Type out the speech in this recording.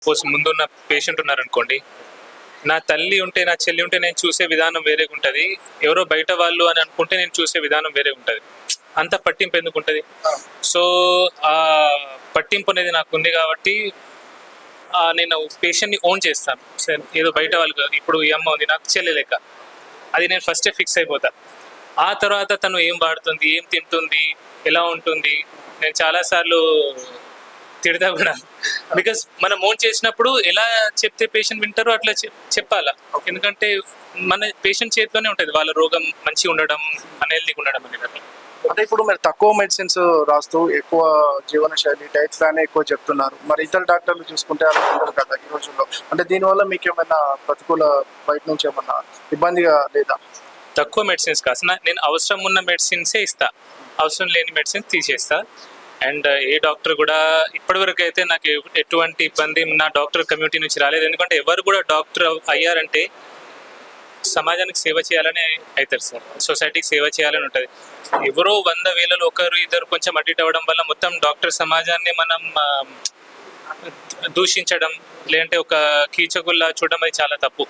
Suppose ముందున్న patient ఉన్నారనుకోండి, నా తల్లి ఉంటే, నా చెల్లి ఉంటే నేను చూసే విధానం వేరేగా ఉంటుంది. ఎవరో బయట వాళ్ళు అని అనుకుంటే నేను చూసే విధానం వేరే ఉంటుంది. అంత పట్టింపు ఎందుకు ఉంటుంది? సో ఆ పట్టింపు అనేది నాకు ఉంది కాబట్టి నేను పేషెంట్ని ఓన్ చేస్తాను. సరే ఏదో బయట వాళ్ళు కాదు. ఇప్పుడు ఈ అమ్మ ఉంది నాకు చెల్లి లెక్క, అది నేను ఫస్టే ఫిక్స్ అయిపోతా. ఆ తర్వాత తను ఏం వాడుతుంది, ఏం తింటుంది, ఎలా ఉంటుంది, నేను చాలాసార్లు తిడతా కూడా. బికాస్ మనం ఓన్ చేసినప్పుడు ఎలా చెప్తే పేషెంట్ వింటారో అట్లా చెప్పాలా. ఎందుకంటే మన పేషెంట్ చేతిలోనే ఉంటుంది వాళ్ళ రోగం మంచిగా ఉండడం, అన్హెల్దీగా ఉండడం అనేది. అంటే ఇప్పుడు మీరు తక్కువ మెడిసిన్స్ రాస్తూ ఎక్కువ జీవన శైలి డైట్ ప్లాన్ ఎక్కువ చెప్తున్నారు. మరి ఇతర డాక్టర్లు చూసుకుంటే అలా ఉండరు కదా ఈ రోజుల్లో. అంటే దీనివల్ల మీకు ఏమైనా ప్రతికూల బయట నుంచి ఏమన్నా ఇబ్బందిగా లేదా? తక్కువ మెడిసిన్స్ కాదు, నేను అవసరం ఉన్న మెడిసిన్సే ఇస్తా, అవసరం లేని మెడిసిన్స్ తీసేస్తా. అండ్ ఏ డాక్టర్ కూడా ఇప్పటివరకు అయితే నాకు ఎటువంటి ఇబ్బంది నా డాక్టర్ కమ్యూనిటీ నుంచి రాలేదు. ఎందుకంటే ఎవరు కూడా డాక్టర్ అయ్యారంటే సమాజానికి సేవ చేయాలని అవుతారు సార్, సొసైటీకి సేవ చేయాలని ఉంటుంది. ఎవరో 100,000 ఒకరు ఇద్దరు కొంచెం అడిట్ అవ్వడం వల్ల మొత్తం డాక్టర్ సమాజాన్ని మనం దూషించడం, లేదంటే ఒక కీచకుల్లా చూడడం అది చాలా తప్పు.